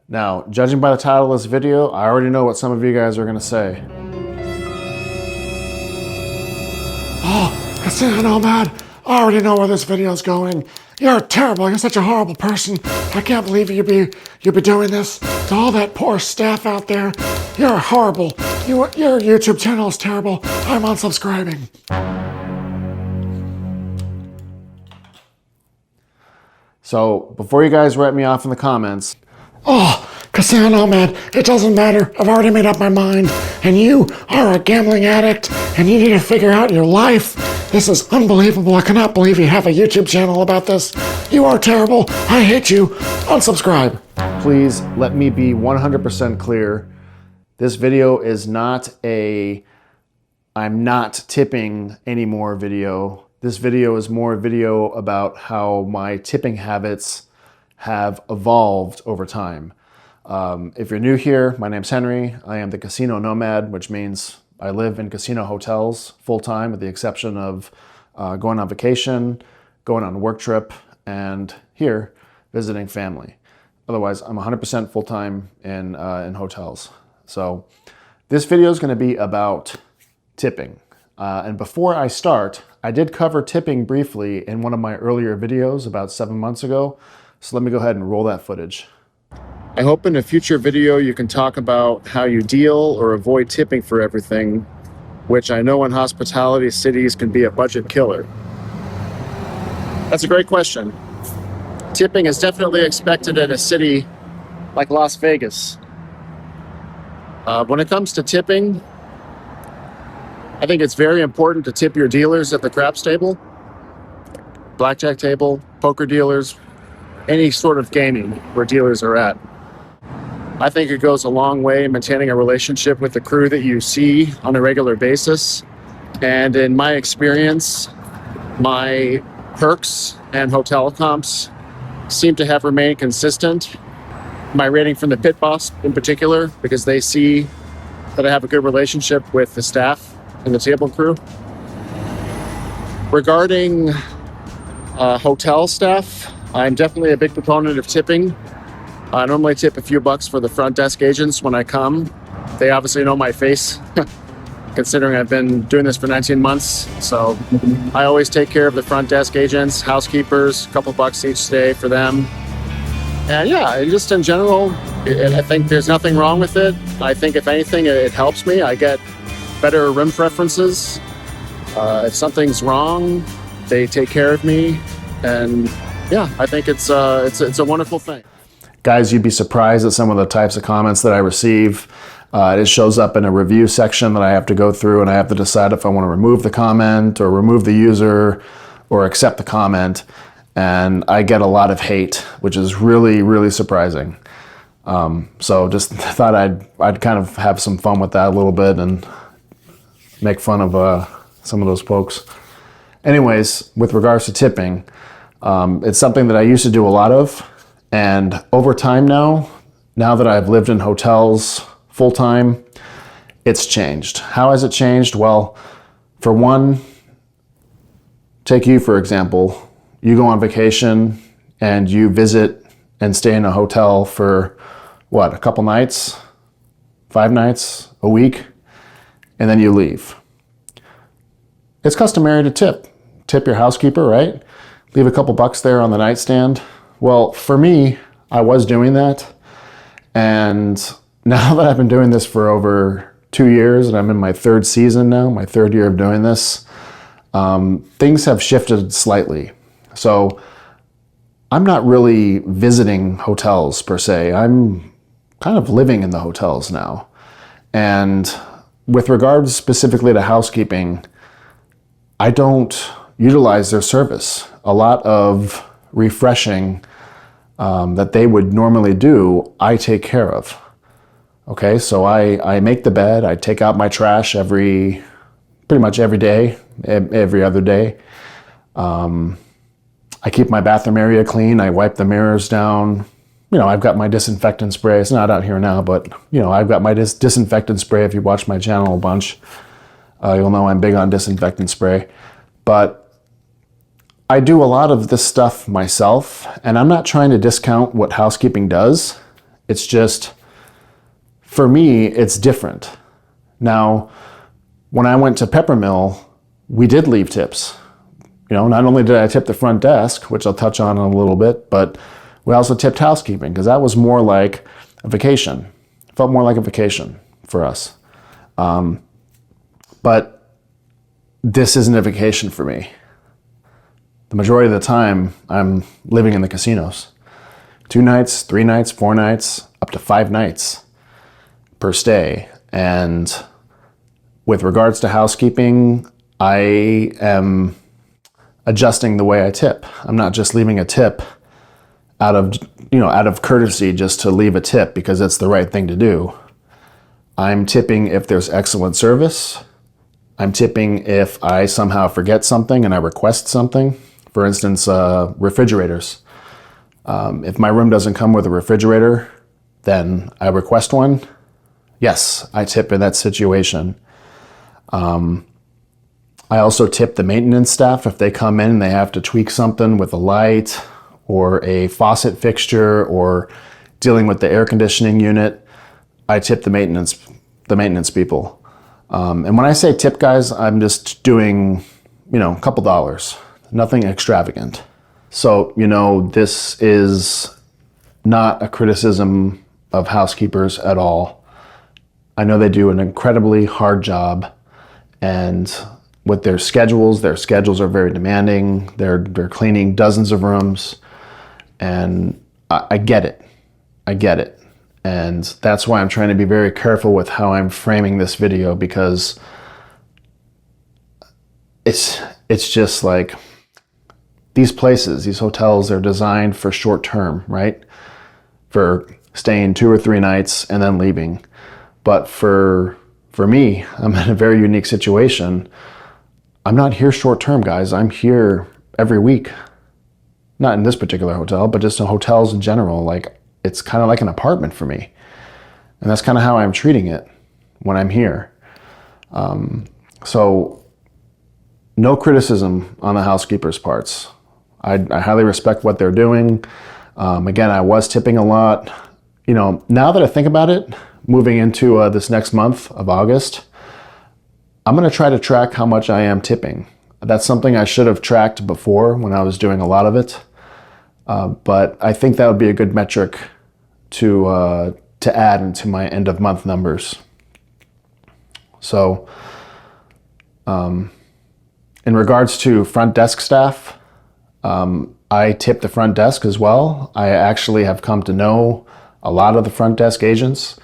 Now, judging by the title of this video, I already know what some of you guys are gonna say. Oh, Casino Nomad, I already know where this video's going. You're terrible, you're such a horrible person. I can't believe you'd be doing this to all that poor staff out there. You're horrible. Your YouTube channel is terrible. I'm unsubscribing. So, before you guys write me off in the comments, Oh, Casino Nomad, it doesn't matter. I've already made up my mind. And you are a gambling addict, and you need to figure out your life. This is unbelievable. I cannot believe you have a YouTube channel about this. You are terrible. I hate you. Unsubscribe. please let me be 100% clear. This video is not a I'm not tipping anymore video. This video is more a video about how my tipping habits have evolved over time. If you're new here, my name's Henry. I am the Casino Nomad, which means I live in casino hotels full-time with the exception of going on vacation, going on a work trip, and here, visiting family. Otherwise, I'm 100% full-time in hotels. So this video is going to be about tipping. And before I start, I did cover tipping briefly in one of my earlier videos about 7 months ago. So let me go ahead and roll that footage. I hope in a future video you can talk about how you deal or avoid tipping for everything, which I know in hospitality cities can be a budget killer. That's a great question. Tipping is definitely expected in a city like Las Vegas. When it comes to tipping, I think it's very important to tip your dealers at the craps table, blackjack table, poker dealers, any sort of gaming where dealers are at. I think it goes a long way in maintaining a relationship with the crew that you see on a regular basis. And in my experience, my perks and hotel comps seem to have remained consistent. My rating from the pit boss in particular, because they see that I have a good relationship with the staff and the table crew. Regarding hotel staff, I'm definitely a big proponent of tipping. I normally tip a few bucks for the front desk agents when I come. They obviously know my face, considering I've been doing this for 19 months. So I always take care of the front desk agents, housekeepers, a couple bucks each day for them. And yeah, just in general, I think there's nothing wrong with it. I think if anything, it helps me. I get better room preferences. If something's wrong, they take care of me. And yeah, I think it's a wonderful thing. Guys, you'd be surprised at some of the types of comments that I receive. It shows up in a review section that I have to go through, and I have to decide if I want to remove the comment or remove the user or accept the comment. And I get a lot of hate, which is really, really surprising. So just thought I'd kind of have some fun with that a little bit and make fun of some of those folks. Anyways, with regards to tipping, it's something that I used to do a lot of. And over time now that I've lived in hotels full time, it's changed. How has it changed? Well, for one, take you for example. You go on vacation and you visit and stay in a hotel for what, a couple nights, 5 nights, a week, and then you leave. It's customary to tip your housekeeper, right? Leave a couple bucks there on the nightstand. Well, for me, I was doing that. And now that I've been doing this for over 2 years and I'm in my 3rd season now, my 3rd year of doing this, things have shifted slightly. So I'm not really visiting hotels per se. I'm kind of living in the hotels now. And with regards specifically to housekeeping, I don't utilize their service. A lot of refreshing that they would normally do, I take care of. Okay, so I make the bed, I take out my trash pretty much every day, every other day. I keep my bathroom area clean, I wipe the mirrors down. You know, I've got my disinfectant spray. It's not out here now, but you know, I've got my disinfectant spray. If you watch my channel a bunch, you'll know I'm big on disinfectant spray. But I do a lot of this stuff myself, and I'm not trying to discount what housekeeping does. It's just, for me, it's different. Now, when I went to Peppermill, we did leave tips. You know, not only did I tip the front desk, which I'll touch on in a little bit, but we also tipped housekeeping because that was more like a vacation. It felt more like a vacation for us. But this isn't a vacation for me. The majority of the time, I'm living in the casinos. 2 nights, 3 nights, 4 nights, up to 5 nights per stay. And with regards to housekeeping, I am adjusting the way I tip. I'm not just leaving a tip out of courtesy just to leave a tip because it's the right thing to do. I'm tipping if there's excellent service. I'm tipping if I somehow forget something and I request something. For instance, refrigerators. If my room doesn't come with a refrigerator, then I request one. Yes, I tip in that situation. I also tip the maintenance staff if they come in and they have to tweak something with a light or a faucet fixture or dealing with the air conditioning unit. I tip the maintenance people. And when I say tip, guys, I'm just doing, a couple dollars, nothing extravagant. So, this is not a criticism of housekeepers at all. I know they do an incredibly hard job, and with their schedules are very demanding. They're cleaning dozens of rooms, and I get it. And that's why I'm trying to be very careful with how I'm framing this video, because it's just like these places, these hotels, they're designed for short term, right? For staying 2 or 3 nights and then leaving. But for me, I'm in a very unique situation. I'm not here short term, guys. I'm here every week. Not in this particular hotel, but just in hotels in general. Like, it's kind of like an apartment for me. And that's kind of how I'm treating it when I'm here. So no criticism on the housekeepers' parts. I highly respect what they're doing. Again, I was tipping a lot. Now that I think about it, moving into this next month of August, I'm going to try to track how much I am tipping. That's something I should have tracked before when I was doing a lot of it. But I think that would be a good metric to add into my end of month numbers. So, in regards to front desk staff, I tip the front desk as well. I actually have come to know a lot of the front desk agents,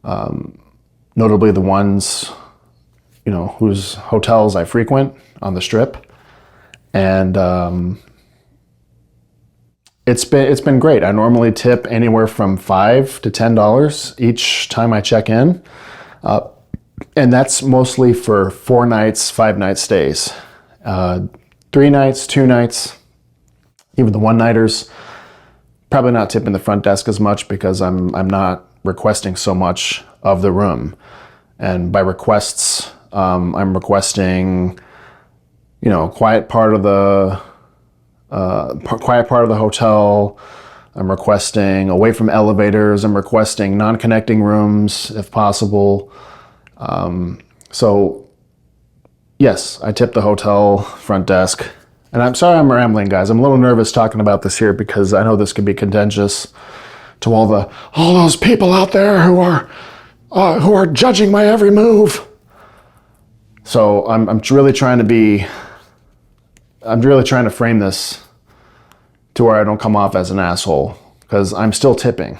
notably the ones, whose hotels I frequent on the Strip. And it's been great. I normally tip anywhere from $5 to $10 each time I check in. And that's mostly for 4 nights, 5 night stays. 3 nights, 2 nights, even the one-nighters. Probably not tipping the front desk as much because I'm not requesting so much of the room. And by requests, I'm requesting, quiet part of the hotel. I'm requesting away from elevators. I'm requesting non-connecting rooms if possible. So yes, I tip the hotel front desk. And I'm sorry I'm rambling, guys. I'm a little nervous talking about this here because I know this could be contentious to all those people out there who are judging my every move. So I'm really trying to frame this to where I don't come off as an asshole, because I'm still tipping.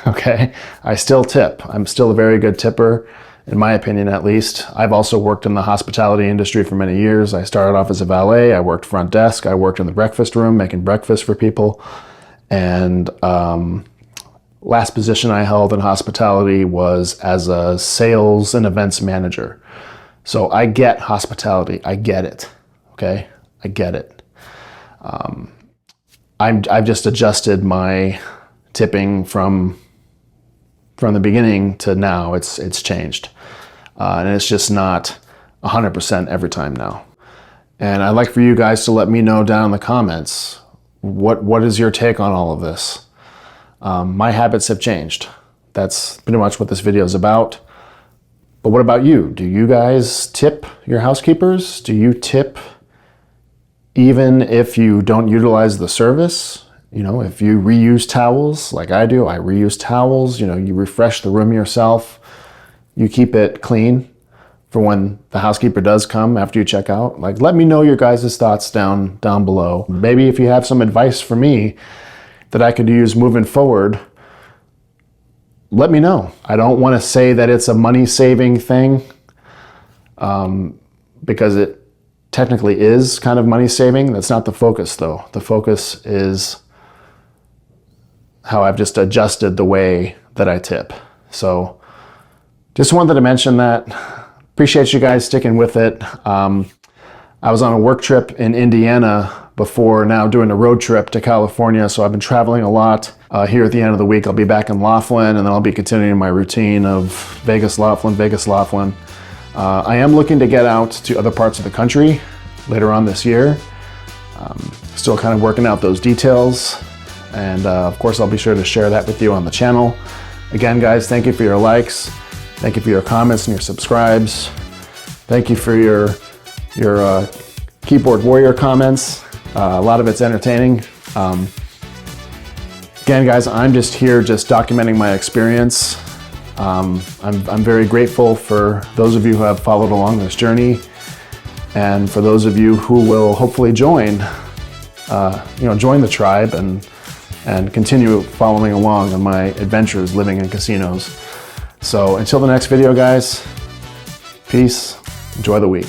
Okay, I still tip. I'm still a very good tipper, in my opinion, at least. I've also worked in the hospitality industry for many years. I started off as a valet. I worked front desk. I worked in the breakfast room, making breakfast for people. And last position I held in hospitality was as a sales and events manager. So I get hospitality. I get it. Okay, I get it. I've just adjusted my tipping from the beginning to now. It's changed. And it's just not 100% every time now. And I'd like for you guys to let me know down in the comments, what is your take on all of this? My habits have changed. That's pretty much what this video is about. But what about you? Do you guys tip your housekeepers? Do you tip even if you don't utilize the service? You know, if you reuse towels like I do, I reuse towels, you know, you refresh the room yourself, you keep it clean for when the housekeeper does come after you check out. Like, let me know your guys' thoughts down below. Maybe if you have some advice for me that I could use moving forward, let me know. I don't want to say that it's a money-saving thing, because it technically is kind of money-saving. That's not the focus, though. The focus is how I've just adjusted the way that I tip. So just wanted to mention that. Appreciate you guys sticking with it. I was on a work trip in Indiana before now doing a road trip to California, so I've been traveling a lot. Here at the end of the week, I'll be back in Laughlin, and then I'll be continuing my routine of Vegas, Laughlin, Vegas, Laughlin. I am looking to get out to other parts of the country later on this year. Still kind of working out those details, and of course I'll be sure to share that with you on the channel. Again, guys, thank you for your likes. Thank you for your comments and your subscribes. Thank you for your keyboard warrior comments. A lot of it's entertaining. Again, guys, I'm just here just documenting my experience. I'm very grateful for those of you who have followed along this journey, and for those of you who will hopefully join the tribe and continue following along on my adventures living in casinos. So until the next video, guys, peace, enjoy the week.